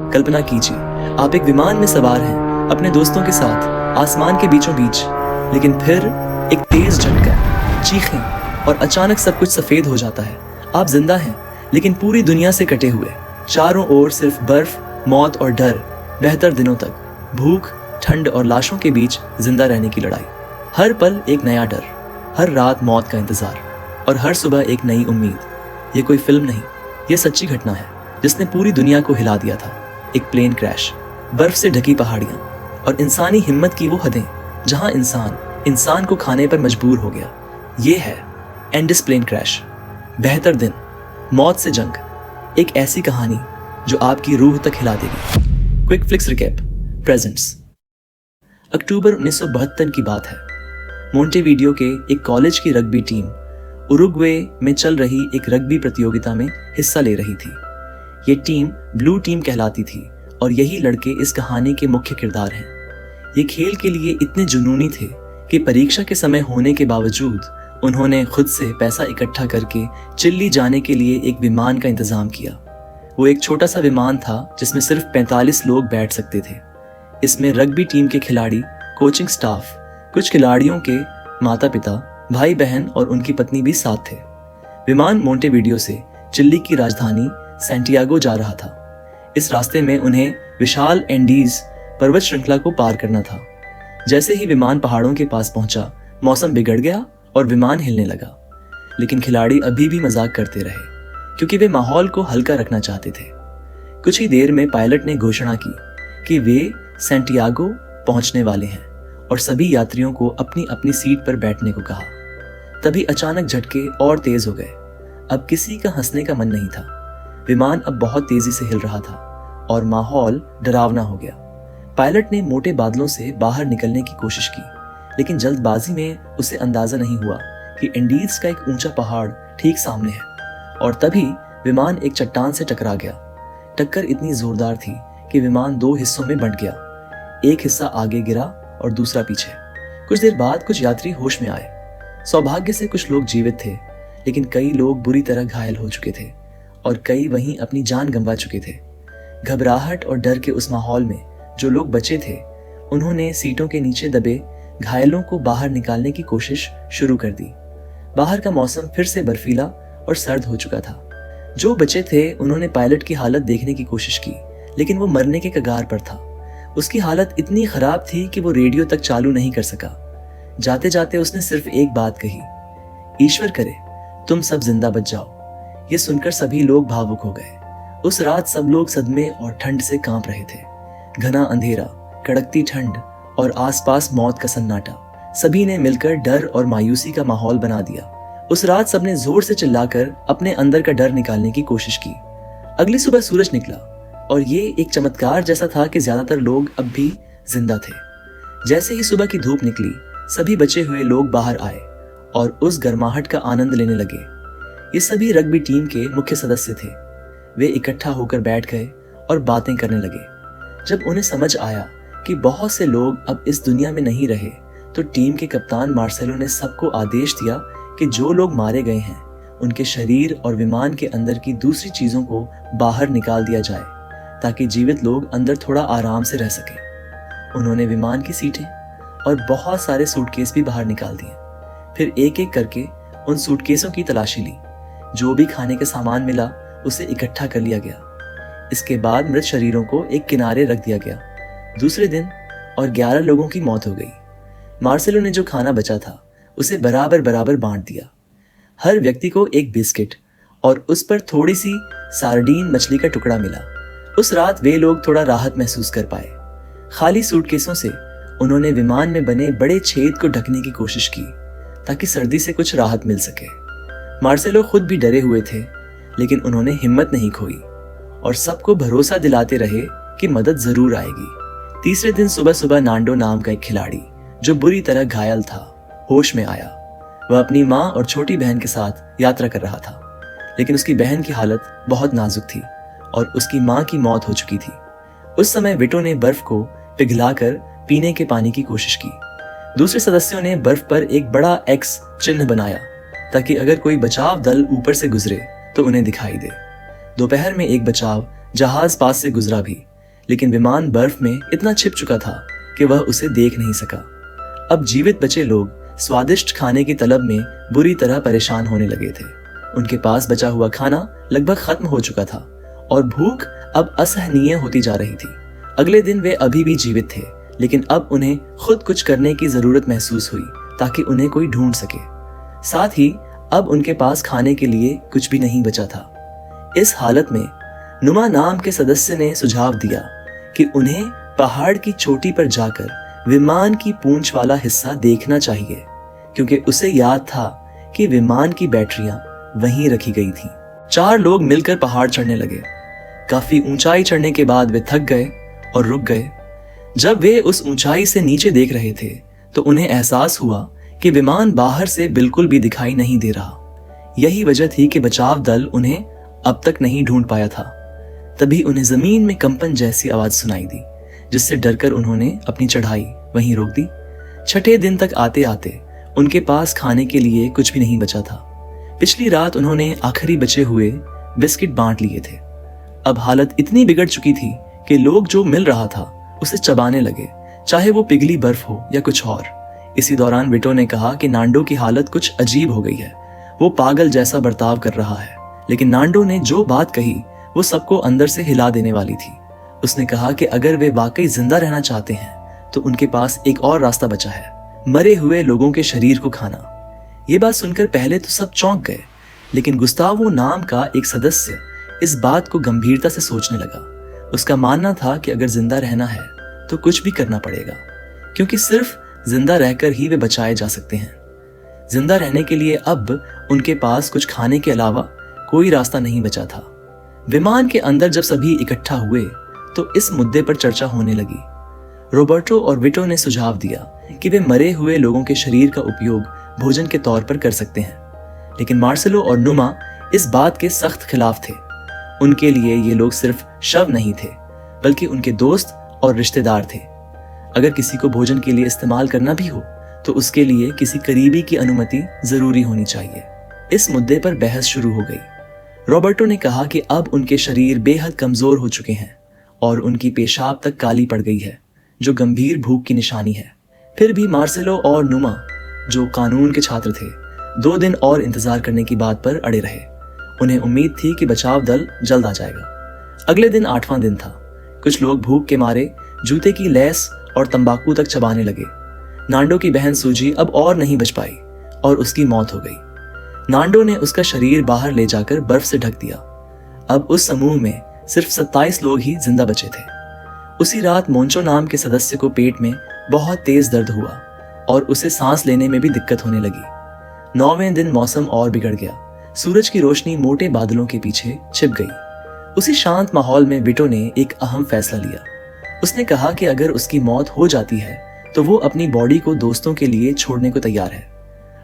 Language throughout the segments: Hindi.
कल्पना कीजिए, आप एक विमान में सवार हैं अपने दोस्तों के साथ आसमान के बीचों बीच, लेकिन फिर एक तेज झटका, चीखें और अचानक सब कुछ सफेद हो जाता है। आप जिंदा हैं, लेकिन पूरी दुनिया से कटे हुए। चारों ओर सिर्फ बर्फ, मौत और डर। बेहतर दिनों तक भूख, ठंड और लाशों के बीच जिंदा रहने की लड़ाई। हर पल एक नया डर, हर रात मौत का इंतजार और हर सुबह एक नई उम्मीद। ये कोई फिल्म नहीं, ये सच्ची घटना है जिसने पूरी दुनिया को हिला दिया था। एक प्लेन क्रैश, बर्फ से ढकी पहाड़ियां और इंसानी हिम्मत की वो हदें जहां इंसान को खाने पर मजबूर हो गया। ये है एंडिस प्लेन क्रैश। बेहतर दिन, मौत से जंग, एक ऐसी कहानी जो आपकी रूह तक हिला देगी। Quick flicks recap presents. October 1972 की बात है। मोंटेवीडियो के एक कॉलेज की रग्बी टीम उरुग्वे में चल रही एक रग्बी प्रतियोगिता में हिस्सा ले रही थी। ये टीम ब्लू टीम कहलाती थी और यही लड़के इस कहानी के मुख्य किरदार हैं। ये खेल के लिए इतने जुनूनी थे कि परीक्षा के समय होने के बावजूद उन्होंने खुद से पैसा इकट्ठा करके चिल्ली जाने के लिए एक विमान का इंतजाम किया। वो एक छोटा सा विमान था जिसमें सिर्फ 45 लोग बैठ सकते थे। इसमें रग्बी टीम के खिलाड़ी, कोचिंग स्टाफ, कुछ खिलाड़ियों के माता पिता, भाई बहन और उनकी पत्नी भी साथ थे। विमान मोंटेवीडियो से चिली की राजधानी सैंटियागो जा रहा था। इस रास्ते में उन्हें विशाल एंडीज पर्वत श्रृंखला को पार करना था। जैसे ही विमान पहाड़ों के पास पहुंचा, मौसम बिगड़ गया और विमान हिलने लगा। लेकिन खिलाड़ी अभी भी मजाक करते रहे क्योंकि वे माहौल को हल्का रखना चाहते थे। कुछ ही देर में पायलट ने घोषणा की कि वे सैंटियागो पहुंचने वाले हैं और सभी यात्रियों को अपनी अपनी सीट पर बैठने को कहा। तभी अचानक झटके और तेज हो गए। अब किसी का हंसने का मन नहीं था। विमान अब बहुत तेजी से हिल रहा था और माहौल डरावना हो गया। पायलट ने मोटे बादलों से बाहर निकलने की कोशिश की, लेकिन जल्दबाजी में उसे अंदाजा नहीं हुआ कि एंडीज का एक ऊंचा पहाड़ ठीक सामने है। और तभी विमान एक चट्टान से टकरा गया। टक्कर इतनी जोरदार थी कि विमान 2 हिस्सों में बंट गया। एक हिस्सा आगे गिरा और दूसरा पीछे। कुछ देर बाद कुछ यात्री होश में आए। सौभाग्य से कुछ लोग जीवित थे, लेकिन कई लोग बुरी तरह घायल हो चुके थे और कई वहीं अपनी जान गंवा चुके थे। घबराहट और डर के उस माहौल में जो लोग बचे थे, उन्होंने सीटों के नीचे दबे घायलों को बाहर निकालने की कोशिश शुरू कर दी। बाहर का मौसम फिर से बर्फीला और सर्द हो चुका था। जो बचे थे उन्होंने पायलट की हालत देखने की कोशिश की, लेकिन वो मरने के कगार पर था। उसकी हालत इतनी खराब थी कि वो रेडियो तक चालू नहीं कर सका। जाते जाते उसने सिर्फ एक बात कही, ईश्वर करे तुम सब जिंदा बच जाओ। ये सुनकर सभी लोग भावुक हो गए। उस रात सब लोग सदमे और ठंड से कांप रहे थे। घना अंधेरा, कड़कती ठंड और आसपास मौत का सन्नाटा, सभी ने मिलकर डर और मायूसी का माहौल बना दिया। उस रात सबने जोर से चिल्लाकर अपने अंदर का डर निकालने की कोशिश की। अगली सुबह सूरज निकला और ये एक चमत्कार जैसा था कि ज्यादातर लोग अब भी जिंदा थे। जैसे ही सुबह की धूप निकली, सभी बचे हुए लोग बाहर आए और उस गर्माहट का आनंद लेने लगे। ये सभी रग्बी टीम के मुख्य सदस्य थे। वे इकट्ठा होकर बैठ गए और बातें करने लगे। जब उन्हें समझ आया कि बहुत से लोग अब इस दुनिया में नहीं रहे, तो टीम के कप्तान मार्सेलो ने सबको आदेश दिया कि जो लोग मारे गए हैं उनके शरीर और विमान के अंदर की दूसरी चीजों को बाहर निकाल दिया जाए, ताकि जीवित लोग अंदर थोड़ा आराम से रह सके। उन्होंने विमान की सीटें और बहुत सारे सूटकेस भी बाहर निकाल दिए। फिर एक एक करके उन सूटकेसों की तलाशी ली। जो भी खाने का सामान मिला उसे इकट्ठा कर लिया गया। इसके बाद मृत शरीरों को एक किनारे रख दिया गया। दूसरे दिन और 11 लोगों की मौत हो गई। मार्सेलो ने जो खाना बचा था उसे बराबर बराबर बांट दिया। हर व्यक्ति को एक बिस्किट और उस पर थोड़ी सी सार्डीन मछली का टुकड़ा मिला। उस रात वे लोग थोड़ा राहत महसूस कर पाए। खाली सूटकेसों से उन्होंने विमान में बने बड़े छेद को ढकने की कोशिश की ताकि सर्दी से कुछ राहत मिल सके। मार्सेलो खुद भी डरे हुए थे, लेकिन उन्होंने हिम्मत नहीं खोई और सबको भरोसा दिलाते रहे कि मदद जरूर आएगी। तीसरे दिन सुबह सुबह नांडो नाम का एक खिलाड़ी जो बुरी तरह घायल था, होश में आया। वह अपनी माँ और छोटी बहन के साथ यात्रा कर रहा था, लेकिन उसकी बहन की हालत बहुत नाजुक थी और उसकी माँ की मौत हो चुकी थी। उस समय विटो ने बर्फ को पिघलाकर पीने के पानी की कोशिश की। दूसरे सदस्यों ने बर्फ पर एक बड़ा एक्स चिन्ह बनाया ताकि अगर कोई बचाव दल ऊपर से गुजरे तो उन्हें दिखाई दे। दोपहर में एक बचाव जहाज पास से गुजरा भी, लेकिन विमान बर्फ में इतना छिप चुका था कि वह उसे देख नहीं सका। अब जीवित बचे लोग स्वादिष्ट खाने की तलब में बुरी तरह परेशान होने लगे थे। उनके पास बचा हुआ खाना लगभग खत्म हो चुका था और भूख अब असहनीय होती जा रही थी। अगले दिन वे अभी भी जीवित थे, लेकिन अब उन्हें खुद कुछ करने की जरूरत महसूस हुई ताकि उन्हें कोई ढूंढ सके। साथ ही अब उनके पास खाने के लिए कुछ भी नहीं बचा था। इस हालत में नुमा नाम के सदस्य ने सुझाव दिया कि उन्हें पहाड़ की चोटी पर जाकर विमान की पूंछ वाला हिस्सा देखना चाहिए, क्योंकि उसे याद था कि विमान की बैटरियां वहीं रखी गई थीं। 4 लोग मिलकर पहाड़ चढ़ने लगे। काफी ऊंचाई चढ़ने के बाद वे थक गए और रुक गए। जब वे उस ऊंचाई से नीचे देख रहे थे तो उन्हें एहसास हुआ कि विमान बाहर से बिल्कुल भी दिखाई नहीं दे रहा। यही वजह थी कि बचाव दल उन्हें अब तक नहीं ढूंढ पाया था। तभी उन्हें जमीन में कंपन जैसी आवाज सुनाई दी, जिससे डरकर उन्होंने अपनी चढ़ाई वहीं रोक दी। 6ठे दिन तक आते आते उनके पास खाने के लिए कुछ भी नहीं बचा था। पिछली रात उन्होंने आखिरी बचे हुए बिस्किट बांट लिए थे। अब हालत इतनी बिगड़ चुकी थी कि लोग जो मिल रहा था उसे चबाने लगे, चाहे वो पिघली बर्फ हो या कुछ और। इसी दौरान विटो ने कहा कि नांडो की हालत कुछ अजीब हो गई है, वो पागल जैसा बर्ताव कर रहा है। लेकिन नांडो ने जो बात कही वो सबको अंदर से हिला देने वाली थी। उसने कहा कि अगर वे वाकई जिंदा रहना चाहते हैं तो उनके पास एक और रास्ता बचा है, मरे हुए लोगों के शरीर को खाना। ये बात सुनकर पहले तो सब चौंक गए, लेकिन गुस्तावो नाम का एक सदस्य इस बात को गंभीरता से सोचने लगा। उसका मानना था कि अगर जिंदा रहना है तो कुछ भी करना पड़ेगा, क्योंकि सिर्फ जिंदा रहकर ही वे बचाए जा सकते हैं। जिंदा रहने के लिए अब उनके पास कुछ खाने के अलावा कोई रास्ता नहीं बचा था। विमान के अंदर जब सभी इकट्ठा हुए तो इस मुद्दे पर चर्चा होने लगी। रॉबर्टो और विटो ने सुझाव दिया कि वे मरे हुए लोगों के शरीर का उपयोग भोजन के तौर पर कर सकते हैं, लेकिन मार्सेलो और नुमा इस बात के सख्त खिलाफ थे। उनके लिए ये लोग सिर्फ शव नहीं थे, बल्कि उनके दोस्त और रिश्तेदार थे। अगर किसी को भोजन के लिए इस्तेमाल करना भी हो तो उसके लिए किसी करीबी की अनुमति जरूरी होनी चाहिए। इस मुद्दे पर बहस शुरू हो गई। रॉबर्टो ने कहा कि अब उनके शरीर बेहद कमजोर हो चुके हैं और उनकी पेशाब तक काली पड़ गई है, जो गंभीर भूख की निशानी है। फिर भी मार्सेलो और नुमा, जो कानून के छात्र थे, 2 दिन और इंतजार करने की बात पर अड़े रहे। उन्हें उम्मीद थी कि बचाव दल जल्द आ जाएगा। अगले दिन 8वां दिन था। कुछ लोग भूख के मारे जूते की लेस और तंबाकू तक चबाने लगे। नांडो की बहन सूजी अब और नहीं बच पाई और उसकी मौत हो गई। नांडो ने उसका शरीर बाहर ले जाकर बर्फ से ढक दिया। अब उस समूह में सिर्फ 27 लोग ही जिंदा बचे थे। उसी रात मोंचो नाम के सदस्य को पेट में बहुत तेज दर्द हुआ और उसे सांस लेने में भी दिक्कत होने लगी। 9वें दिन मौसम और बिगड़ गया। सूरज की रोशनी मोटे बादलों के पीछे छिप गई। उसी शांत माहौल में विटो ने एक अहम फैसला लिया। उसने कहा कि अगर उसकी मौत हो जाती है तो वो अपनी बॉडी को दोस्तों के लिए छोड़ने को तैयार है।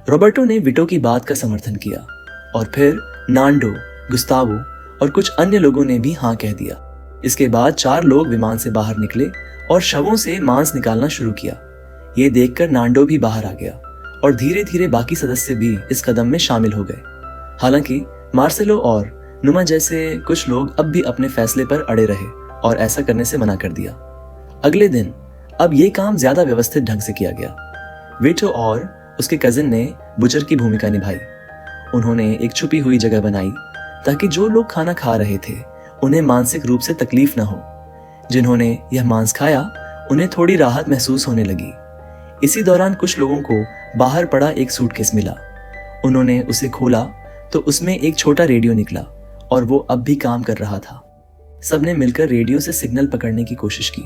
रॉबर्टो ने विटो की बात का समर्थन किया और फिर नांडो, गुस्तावो और कुछ अन्य लोगों ने भी हाँ कह दिया। इसके बाद 4 लोग विमान से बाहर निकले और शवों से मांस निकालना शुरू किया। ये देखकर नांडो भी बाहर आ गया और धीरे धीरे बाकी सदस्य भी इस कदम में शामिल हो गए। हालांकि मार्सेलो और नुमा जैसे कुछ लोग अब भी अपने फैसले पर अड़े रहे और ऐसा करने से मना कर दिया। अगले दिन अब ये काम ज्यादा व्यवस्थित ढंग से किया गया। विटो और उसके कजिन ने बुचर की भूमिका निभाई। उन्होंने एक छुपी हुई जगह बनाई ताकि जो लोग खाना खा रहे थे उन्हें मानसिक रूप से तकलीफ न हो। जिन्होंने यह मांस खाया उन्हें थोड़ी राहत महसूस होने लगी। इसी दौरान कुछ लोगों को बाहर पड़ा एक सूटकेस मिला। उन्होंने उसे खोला तो उसमें एक छोटा रेडियो निकला और वो अब भी काम कर रहा था। सबने मिलकर रेडियो से सिग्नल पकड़ने की कोशिश की।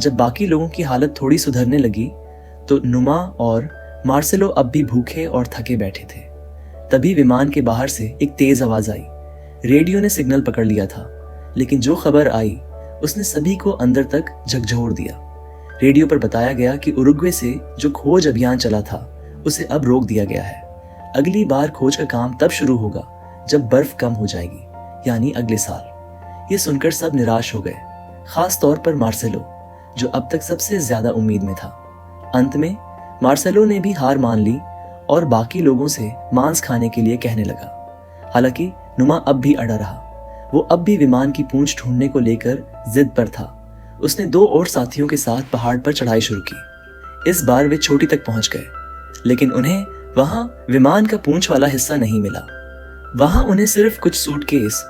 जब बाकी लोगों की हालत थोड़ी सुधरने लगी तो नुमा और मार्सेलो अब भी भूखे और थके बैठे थे। तभी विमान के बाहर से एक तेज आवाज आई। रेडियो ने सिग्नल पकड़ लिया था, लेकिन जो खबर आई उसने सभी को अंदर तक झकझोर दिया। रेडियो पर बताया गया कि उरुग्वे से जो खोज अभियान चला था उसे अब रोक दिया गया है। अगली बार खोज का काम तब शुरू होगा जब बर्फ कम हो जाएगी, यानी अगले साल। ये सुनकर सब निराश हो गए, खास तौर पर मार्सेलो, जो अब तक सबसे ज्यादा उम्मीद में था। अंत में मार्सेलो ने भी हार मान ली और बाकी लोगों से मांस खाने के लिए कहने लगा। हालांकि नुमा अब भी अड़ा रहा। वो अब भी विमान की पूंछ ढूंढने को लेकर जिद पर था उसने 2 और साथियों के साथ पहाड़ पर चढ़ाई शुरू की। इस बार वे चोटी तक पहुंच गए, लेकिन उन्हें वहां विमान का पूंछ वाला हिस्सा नहीं मिला। वहां उन्हें सिर्फ कुछ सूटकेस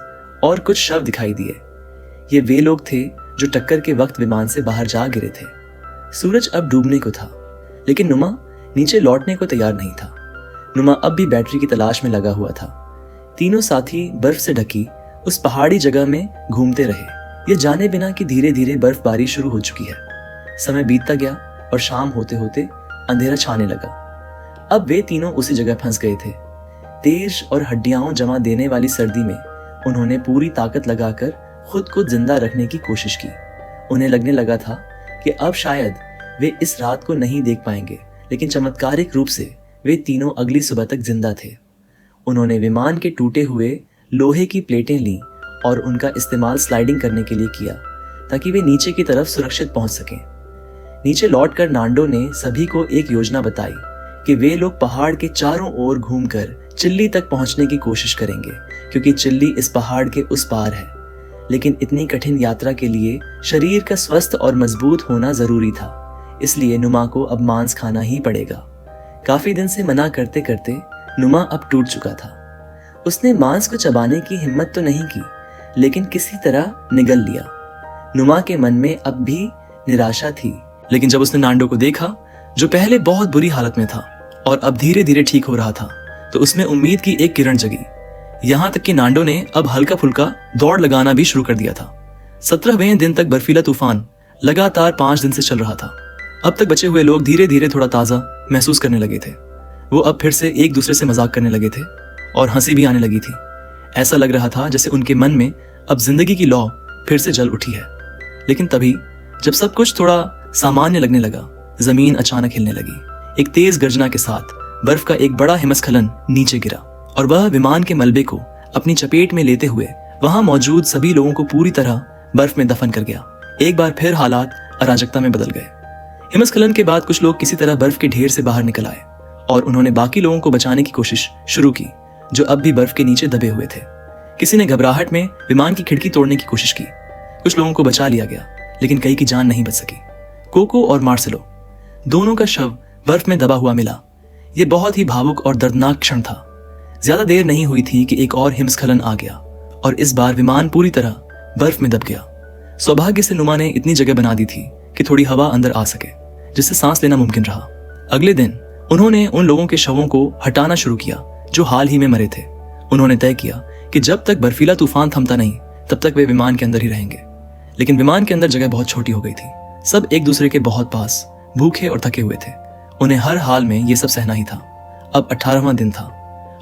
और कुछ शव दिखाई दिए। ये वे लोग थे जो टक्कर के वक्त विमान से बाहर जा गिरे थे। सूरज अब डूबने को था, लेकिन नुमा नीचे लौटने को तैयार नहीं था। नुमा अब भी बैटरी की तलाश में लगा हुआ था। तीनों साथी बर्फ से ढकी उस पहाड़ी जगह में घूमते रहे, ये जाने बिना कि धीरे धीरे बर्फबारी शुरू हो चुकी है। समय बीतता गया और शाम होते होते अंधेरा छाने लगा। अब वे तीनों उसी जगह फंस गए थे। तेज और हड्डियां जमा देने वाली सर्दी में उन्होंने पूरी ताकत लगाकर खुद को जिंदा रखने की कोशिश की। उन्हें लगने लगा था कि अब शायद वे इस रात को नहीं देख पाएंगे, लेकिन चमत्कारिक रूप से वे तीनों अगली सुबह तक जिंदा थे। उन्होंने विमान के टूटे हुए लोहे की प्लेटें लीं और उनका इस्तेमाल स्लाइडिंग करने के लिए किया, ताकि वे नीचे की तरफ सुरक्षित पहुंच सकें। नीचे लौटकर नांडो ने सभी को एक योजना बताई कि वे लोग पहाड़ के चारों ओर घूमकर चिल्ली तक पहुंचने की कोशिश करेंगे, क्योंकि चिल्ली इस पहाड़ के उस पार है। लेकिन इतनी कठिन यात्रा के लिए शरीर का स्वस्थ और मजबूत होना जरूरी था, इसलिए नुमा को अब मांस खाना ही पड़ेगा। काफी दिन से मना करते करते नुमा अब टूट चुका था। उसने मांस को चबाने की हिम्मत तो नहीं की, लेकिन किसी तरह निगल लिया। नुमा के मन में अब भी निराशा थी, लेकिन जब उसने नांडो को देखा, जो पहले बहुत बुरी हालत में था और अब धीरे धीरे ठीक हो रहा था, तो उसमें उम्मीद की एक किरण जगी। यहाँ तक कि नांडो ने अब हल्का फुल्का दौड़ लगाना भी शुरू कर दिया था। 17वें दिन तक बर्फीला तूफान लगातार 5 दिन से चल रहा था। अब तक बचे हुए लोग धीरे धीरे थोड़ा ताज़ा महसूस करने लगे थे। वो अब फिर से एक दूसरे से मजाक करने लगे थे और हंसी भी आने लगी थी। ऐसा लग रहा था जैसे उनके मन में अब जिंदगी की लौ फिर से जल उठी है। लेकिन तभी जब सब कुछ थोड़ा सामान्य लगने लगा, जमीन अचानक हिलने लगी। एक तेज गर्जना के साथ बर्फ का एक बड़ा हिमस्खलन नीचे गिरा और वह विमान के मलबे को अपनी चपेट में लेते हुए वहां मौजूद सभी लोगों को पूरी तरह बर्फ में दफन कर गया। एक बार फिर हालात अराजकता में बदल गए। हिमस्खलन के बाद कुछ लोग किसी तरह बर्फ के ढेर से बाहर निकल आए और उन्होंने बाकी लोगों को बचाने की कोशिश शुरू की, जो अब भी बर्फ के नीचे दबे हुए थे। किसी ने घबराहट में विमान की खिड़की तोड़ने की कोशिश की। कुछ लोगों को बचा लिया गया, लेकिन कई की जान नहीं बच सकी। कोको और मार्सेलो दोनों का शव बर्फ में दबा हुआ मिला। यह बहुत ही भावुक और दर्दनाक क्षण था। ज्यादा देर नहीं हुई थी कि एक और हिमस्खलन आ गया और इस बार विमान पूरी तरह बर्फ में दब गया। सौभाग्य से नुमा ने इतनी जगह बना दी थी कि थोड़ी हवा अंदर आ सके, जिससे सांस लेना मुमकिन रहा। अगले दिन उन्होंने उन लोगों के शवों को हटाना शुरू किया जो हाल ही में मरे थे। उन्होंने तय किया कि जब तक बर्फीला तूफान थमता नहीं, तब तक वे विमान के अंदर ही रहेंगे। लेकिन विमान के अंदर जगह बहुत छोटी हो गई थी। सब एक दूसरे के बहुत पास, भूखे और थके हुए थे। उन्हें हर हाल में ये सब सहना ही था। अब 18वां दिन था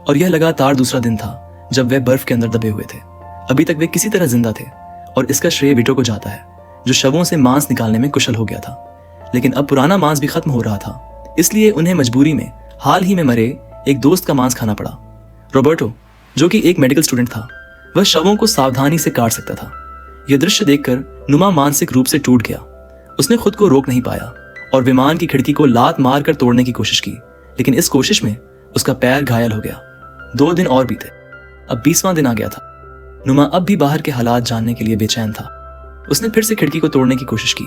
और यह लगातार दूसरा दिन था जब वे बर्फ के अंदर दबे हुए थे। अभी तक वे किसी तरह जिंदा थे और इसका श्रेय विटो को जाता है, जो शवों से मांस निकालने में कुशल हो गया था। लेकिन अब पुराना मांस भी खत्म हो रहा था, इसलिए उन्हें मजबूरी में हाल ही में मरे एक दोस्त का मांस खाना पड़ा। रॉबर्टो, जो कि एक मेडिकल स्टूडेंट था, वह शवों को सावधानी से काट सकता था। यह दृश्य देखकर नुमा मानसिक रूप से टूट गया। उसने खुद को रोक नहीं पाया और विमान की खिड़की को लात मारकर तोड़ने की कोशिश की, लेकिन इस कोशिश में उसका पैर घायल हो गया। 2 दिन और बीते। अब 20वां दिन आ गया था। नुमा अब भी बाहर के हालात जानने के लिए बेचैन था। उसने फिर से खिड़की को तोड़ने की कोशिश की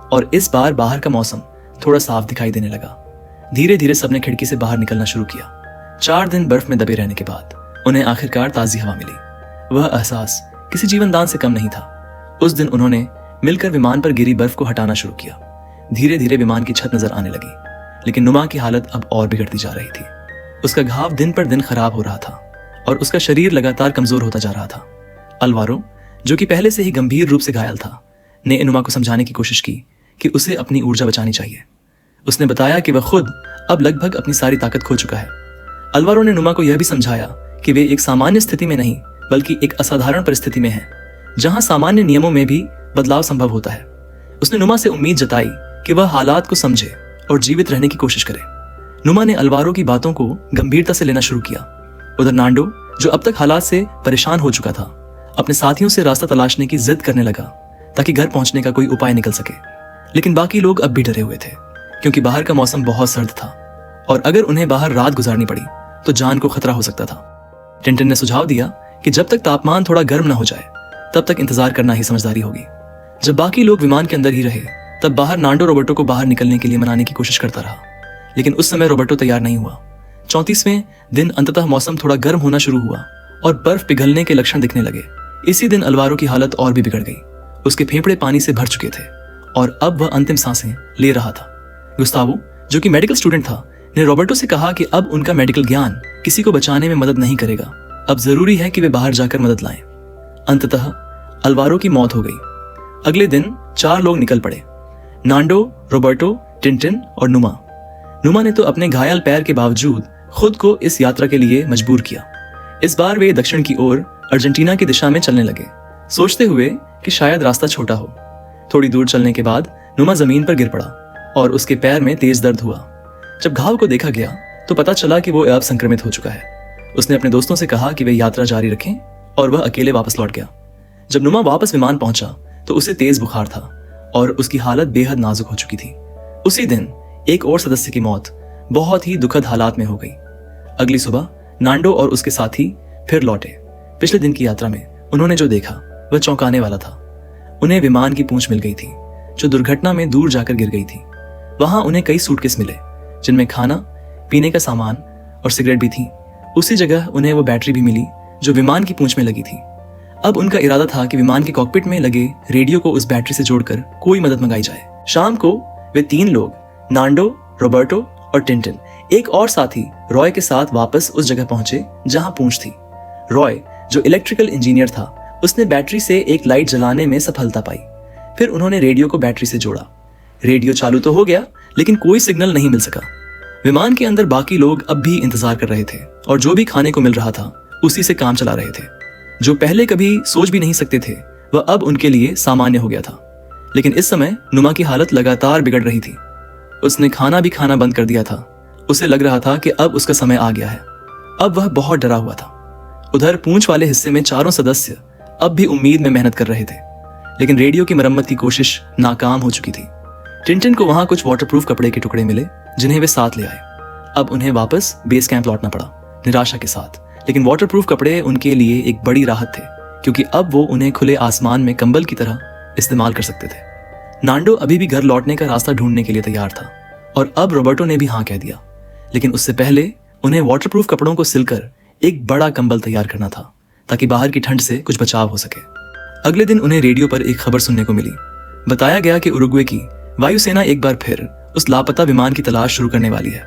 और इस बार बाहर का मौसम थोड़ा साफ दिखाई देने लगा। धीरे धीरे सबने खिड़की से बाहर निकलना शुरू किया। 4 दिन बर्फ में दबे रहने के बाद उन्हें आखिरकार ताजी हवा मिली। वह एहसास किसी जीवनदान से कम नहीं था। उस दिन उन्होंने मिलकर विमान पर गिरी बर्फ को हटाना शुरू किया। धीरे धीरे विमान की छत नजर आने लगी, लेकिन नुमा की हालत अब और बिगड़ती जा रही थी। उसका घाव दिन पर दिन खराब हो रहा था और उसका शरीर लगातार कमजोर होता जा रहा था। अलवारो, जो कि पहले से ही गंभीर रूप से घायल था, ने नुमा को समझाने की कोशिश की कि उसे अपनी ऊर्जा बचानी चाहिए। उसने बताया कि वह खुद अब लगभग अपनी सारी ताकत खो चुका है। अलवारो ने नुमा को यह भी समझाया कि वे एक सामान्य स्थिति में नहीं, बल्कि एक असाधारण परिस्थिति में हैं, जहां सामान्य नियमों में भी बदलाव संभव होता है। उसने नुमा से उम्मीद जताई कि वह हालात को समझे और जीवित रहने की कोशिश करे। नुमा ने अलवारो की बातों को गंभीरता से लेना शुरू किया। उधर नांडो, जो अब तक हालात से परेशान हो चुका था, अपने साथियों से रास्ता तलाशने की जिद करने लगा ताकि घर पहुंचने का कोई उपाय निकल सके। लेकिन बाकी लोग अब भी डरे हुए थे, क्योंकि बाहर का मौसम बहुत सर्द था और अगर उन्हें बाहर रात गुजारनी पड़ी तो जान को खतरा हो सकता था। टिंटिन ने सुझाव दिया कि जब तक तापमान थोड़ा गर्म न हो जाए, तब तक इंतजार करना ही समझदारी होगी। जब बाकी लोग विमान के अंदर ही रहे, तब बाहर नांडो रोबर्टो को बाहर निकलने के लिए मनाने की कोशिश करता रहा, लेकिन उस समय रोबर्टो तैयार नहीं हुआ। 34वें दिन अंततः मौसम थोड़ा गर्म होना शुरू हुआ और बर्फ पिघलने के लक्षण दिखने लगे। इसी दिन अलवारो की हालत और भी बिगड़ गई। उसके फेफड़े पानी से भर चुके थे और अब वह अंतिम सांसें ले रहा था। गुस्तावो, जो कि मेडिकल स्टूडेंट था, ने रोबर्टो से कहा कि अब उनका मेडिकल ज्ञान किसी को बचाने में मदद नहीं करेगा। अब जरूरी है कि वे बाहर जाकर मदद लाएं। अंततः अलवारो की मौत हो गई। अगले दिन 4 लोग निकल पड़े, नांडो, रोबर्टो, टिंटिन और नुमा। नुमा ने तो अपने घायल पैर के बावजूद खुद को इस यात्रा के लिए मजबूर किया। इस बार वे दक्षिण की ओर अर्जेंटीना की दिशा में चलने लगे, सोचते हुए कि शायद रास्ता छोटा हो। थोड़ी दूर चलने के बाद नुमा जमीन पर गिर पड़ा और उसके पैर में तेज दर्द हुआ। जब घाव को देखा गया तो पता चला कि वो अब संक्रमित हो चुका है। उसने अपने दोस्तों से कहा कि वे यात्रा जारी रखें और वह अकेले वापस लौट गया। जब नुमा वापस विमान पहुंचा तो उसे तेज बुखार था और उसकी हालत बेहद नाजुक हो चुकी थी। उसी दिन एक और सदस्य की मौत बहुत ही दुखद हालात में हो गई। अगली सुबह नांडो और उसके साथी फिर लौटे। पिछले दिन की यात्रा में उन्होंने जो देखा वह चौंकाने वाला था। उन्हें विमान की पूंछ मिल गई थी जो दुर्घटना में दूर जाकर गिर गई थी। वहां उन्हें कई सूटकेस मिले जिनमें खाना, पीने का सामान और सिगरेट भी थी। उसी जगह उन्हें वो बैटरी भी मिली जो विमान की पूंछ में लगी थी। अब उनका इरादा था कि विमान के कॉकपिट में लगे रेडियो को उस बैटरी से जोड़कर कोई मदद मंगाई जाए। शाम को वे 3 लोग, नांडो, रोबर्टो और टिंटिन, एक और साथी रॉय के साथ वापस उस जगह पहुंचे जहां पूंछ थी। रॉय, जो इलेक्ट्रिकल इंजीनियर था, उसने बैटरी से एक लाइट जलाने में सफलता पाई। फिर उन्होंने रेडियो को बैटरी से जोड़ा। रेडियो चालू तो हो गया, लेकिन कोई सिग्नल नहीं मिल सका। विमान के अंदर बाकी लोग अब भी इंतजार कर रहे थे और जो भी खाने को मिल रहा था उसी से काम चला रहे थे। जो पहले कभी सोच भी नहीं सकते थे वह अब उनके लिए सामान्य हो गया था। लेकिन इस समय नुमा की हालत लगातार बिगड़ रही थी। उसने खाना भी खाना बंद कर दिया था। उसे लग रहा था कि अब उसका समय आ गया है। अब वह बहुत डरा हुआ था। उधर पूंछ वाले हिस्से में चारों सदस्य अब भी उम्मीद में मेहनत कर रहे थे, लेकिन रेडियो की मरम्मत की कोशिश नाकाम हो चुकी थी। टिंटिन को वहां कुछ वाटरप्रूफ कपड़े के टुकड़े मिले जिन्हें वे साथ ले आए। अब उन्हें वापस बेस कैंप लौटना पड़ा, निराशा के साथ। लेकिन वाटरप्रूफ कपड़े उनके लिए एक बड़ी राहत थे, क्योंकि अब वो उन्हें खुले आसमान में कंबल की तरह इस्तेमाल कर सकते थे। नांडो अभी भी घर लौटने का रास्ता ढूंढने के लिए तैयार था और अब रोबर्टो ने भी हाँ कह दिया। लेकिन उससे पहले उन्हें वाटरप्रूफ कपड़ों को सिलकर एक बड़ा कंबल तैयार करना था ताकि बाहर की ठंड से कुछ बचाव हो सके। अगले दिन उन्हें रेडियो पर एक खबर सुनने को मिली। बताया गया कि उरुग्वे की वायुसेना एक बार फिर उस लापता विमान की तलाश शुरू करने वाली है।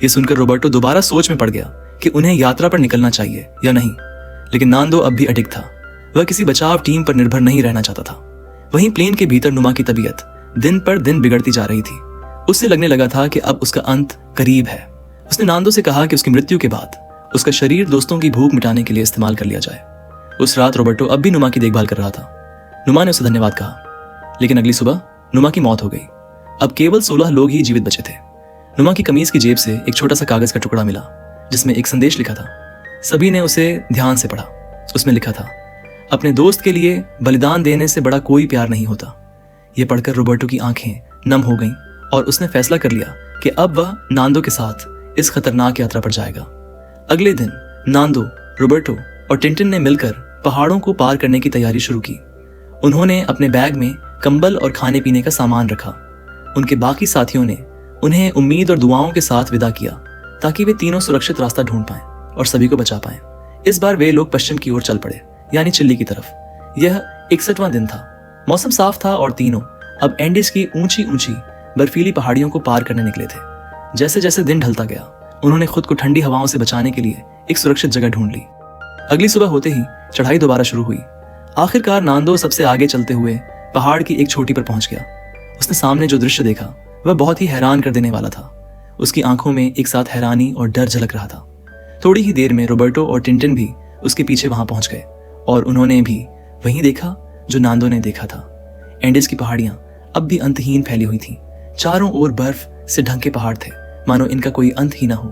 ये सुनकर रोबर्टो दोबारा सोच में पड़ गया कि उन्हें यात्रा पर निकलना चाहिए या नहीं। लेकिन नांदो अब भी अडिग था। वह किसी बचाव टीम पर निर्भर नहीं रहना चाहता था। वहीं प्लेन के भीतर नुमा की तबीयत दिन पर दिन बिगड़ती जा रही थी। उससे लगने लगा था कि अब उसका अंत करीब है। उसने नांदो से कहा कि उसकी मृत्यु के बाद उसका शरीर दोस्तों की भूख मिटाने के लिए इस्तेमाल कर लिया जाए। उस रात रोबर्टो अब भी नुमा की देखभाल कर रहा था। नुमा ने उसे धन्यवाद कहा, लेकिन अगली सुबह नुमा की मौत हो गई। अब केवल 16 लोग ही जीवित बचे थे। नुमा की कमीज की जेब से एक छोटा सा कागज का टुकड़ा मिला जिसमें एक संदेश लिखा था। सभी ने उसे ध्यान से पढ़ा। उसमें लिखा था, अपने दोस्त के लिए बलिदान देने से बड़ा कोई प्यार नहीं होता। यह पढ़कर रोबर्टो की आंखें नम हो गईं और उसने फैसला कर लिया कि अब वह नांदो के साथ इस खतरनाक यात्रा पर जाएगा। अगले दिन नांदो, रोबर्टो और टिंटिन ने मिलकर पहाड़ों को पार करने की तैयारी शुरू की। उन्होंने अपने बैग में कंबल और खाने पीने का सामान रखा। उनके बाकी साथियों ने उन्हें उम्मीद और दुआओं के साथ विदा किया ताकि वे तीनों सुरक्षित रास्ता ढूंढ पाएं और सभी को बचा पाएं। इस बार वे लोग पश्चिम की ओर चल पड़े, यानी चिल्ली की तरफ। यह 61वां दिन था। मौसम साफ था और तीनों अब एंडीज की ऊंची ऊंची बर्फीली पहाड़ियों को पार करने निकले थे। जैसे जैसे दिन ढलता गया उन्होंने खुद को ठंडी हवाओं से बचाने के लिए एक सुरक्षित जगह ढूंढ ली। अगली सुबह होते ही चढ़ाई दोबारा शुरू हुई। आखिरकार नांदो सबसे आगे चलते हुए पहाड़ की एक चोटी पर पहुंच गया। उसने सामने जो दृश्य देखा वह बहुत ही हैरान कर देने वाला था। उसकी आंखों में एक साथ हैरानी और डर झलक रहा था। थोड़ी ही देर में रोबर्टो और टिंटिन भी उसके पीछे वहां पहुंच गए और उन्होंने भी वही देखा जो नांदो ने देखा था। एंडीज की पहाड़ियां अब भी अंतहीन फैली हुई थीं। चारों ओर बर्फ से ढंके पहाड़ थे, मानो इनका कोई अंत ही ना हो।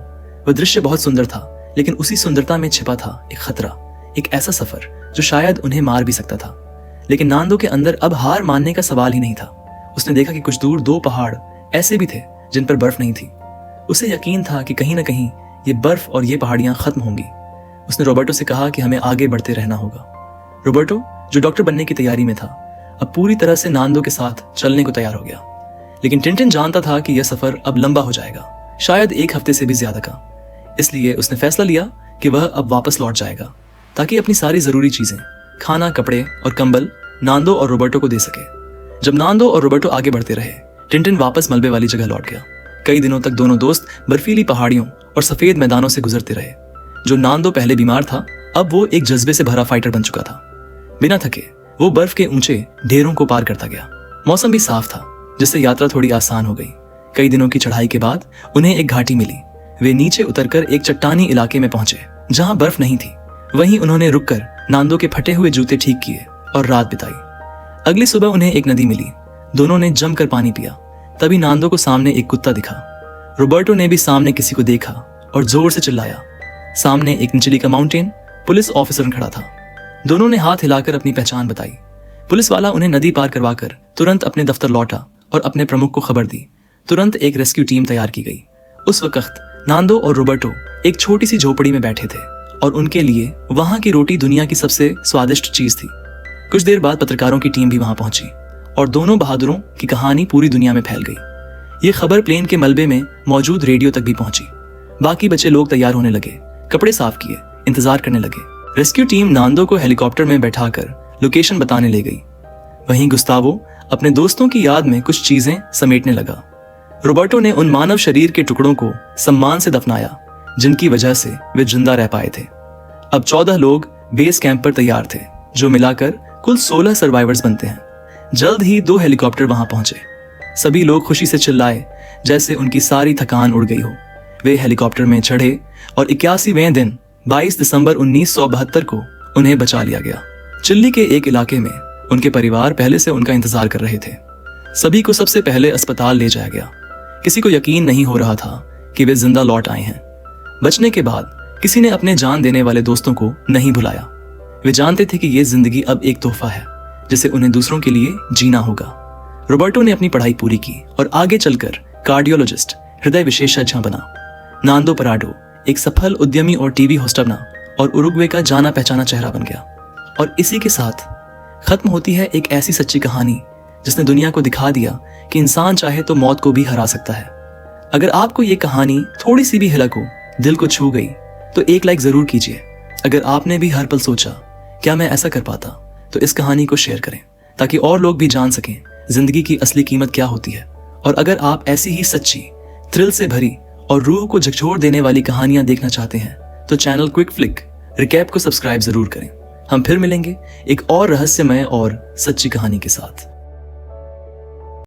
वह दृश्य बहुत सुंदर था, लेकिन उसी सुंदरता में छिपा था एक खतरा, एक ऐसा सफर जो शायद उन्हें मार भी सकता था। लेकिन नांदो के अंदर अब हार मानने का सवाल ही नहीं था। उसने देखा कि कुछ दूर 2 पहाड़ ऐसे भी थे जिन पर बर्फ नहीं थी। उसे यकीन था कि कहीं ना कहीं ये बर्फ और ये पहाड़ियां खत्म होंगी। उसने रोबर्टो से कहा कि हमें आगे बढ़ते रहना होगा। रोबर्टो, जो डॉक्टर बनने की तैयारी में था, अब पूरी तरह से नांदो के साथ चलने को तैयार हो गया। लेकिन टिंटिन जानता था कि यह सफर अब लंबा हो जाएगा, शायद 1 हफ्ते से भी ज्यादा का। इसलिए उसने फैसला लिया कि वह अब वापस लौट जाएगा ताकि अपनी सारी जरूरी चीजें, खाना, कपड़े और कंबल नांदो और रोबर्टो को दे सके। जब नांदो और रोबर्टो आगे बढ़ते रहे, टिंटिन वापस मलबे वाली जगह लौट गया। कई दिनों तक दोनों दोस्त बर्फीली पहाड़ियों और सफेद मैदानों से गुजरते रहे। जो नांदो पहले बीमार था, अब वो एक जज्बे से भरा फाइटर बन चुका था। बिना थके वो बर्फ के ऊंचे ढेरों को पार करता गया। मौसम भी साफ था, जिससे यात्रा थोड़ी आसान हो गई। कई दिनों की चढ़ाई के बाद उन्हें एक घाटी मिली। वे नीचे उतरकर एक चट्टानी इलाके में पहुंचे जहां बर्फ नहीं थी। वहीं उन्होंने रुककर नांदो के फटे हुए जूते ठीक किए और रात बिताई। अगली सुबह उन्हें एक नदी मिली। दोनों ने जमकर पानी पिया। तभी नांदो को सामने एक कुत्ता दिखा। रोबर्टो ने भी सामने किसी को देखा और जोर से चिल्लाया। सामने एक निचली का माउंटेन पुलिस ऑफिसर खड़ा था। दोनों ने हाथ हिलाकर अपनी पहचान बताई। पुलिस वाला उन्हें नदी पार करवाकर तुरंत अपने दफ्तर लौटा और अपने प्रमुख को खबर दी। तुरंत एक रेस्क्यू टीम तैयार की गई। उस वक्त नांदो और रोबर्टो एक छोटी सी झोपड़ी में बैठे थे और उनके लिए वहां की रोटी दुनिया की सबसे स्वादिष्ट चीज थी। कुछ देर बाद पत्रकारों की टीम भी वहां पहुंची और दोनों बहादुरों की कहानी पूरी दुनिया में फैल गई। ये खबर प्लेन के मलबे में मौजूद रेडियो तक भी पहुंची। बाकी बचे लोग तैयार होने लगे, कपड़े साफ किए, इंतजार करने लगे। रेस्क्यू टीम नांदो को हेलीकॉप्टर में बैठाकर लोकेशन बताने ले गई। वहीं गुस्तावो अपने दोस्तों की याद में कुछ चीजें समेटने लगा। रोबर्टो ने उन मानव शरीर के टुकड़ों को सम्मान से दफनाया जिनकी वजह से वे जिंदा रह पाए थे। अब 14 लोग बेस कैंप पर तैयार थे, जो मिलाकर कुल 16 सर्वाइवर्स बनते हैं। जल्द ही 2 हेलीकॉप्टर वहां पहुंचे। सभी लोग खुशी से चिल्लाए जैसे उनकी सारी थकान उड़ गई हो। वे हेलीकॉप्टर में चढ़े और 81वें दिन 22 दिसंबर 1972 को उन्हें बचा लिया गया। चिल्ली के एक इलाके में उनके परिवार पहले से उनका इंतजार कर रहे थे। सभी को सबसे पहले अस्पताल ले जाया गया। किसी को यकीन नहीं हो रहा था कि वे जिंदा लौट आए हैं। बचने के बाद किसी ने अपने जान देने वाले दोस्तों को नहीं भुलाया। वे जानते थे कि ये जिंदगी अब एक तोहफा है जिसे उन्हें दूसरों के लिए जीना होगा। रोबर्टो ने अपनी पढ़ाई पूरी की और आगे चलकर कार्डियोलॉजिस्ट, हृदय विशेषज्ञ बना। नांदो पराडो एक सफल उद्यमी और टीवी होस्ट बना और उरुग्वे का जाना पहचाना चेहरा बन गया। और इसी के साथ खत्म होती है एक ऐसी सच्ची कहानी जिसने दुनिया को दिखा दिया कि इंसान चाहे तो मौत को भी हरा सकता है। अगर आपको ये कहानी थोड़ी सी भी हिलक हो, दिल को छू गई, तो एक लाइक जरूर कीजिए। अगर आपने भी हर पल सोचा क्या मैं ऐसा कर पाता, तो इस कहानी को शेयर करें ताकि और लोग भी जान सकें जिंदगी की असली कीमत क्या होती है। और अगर आप ऐसी ही सच्ची, थ्रिल से भरी और रूह को झकझोर देने वाली कहानियां देखना चाहते हैं तो चैनल क्विक फ्लिक रिकैप को सब्सक्राइब जरूर करें। हम फिर मिलेंगे एक और रहस्यमय और सच्ची कहानी के साथ।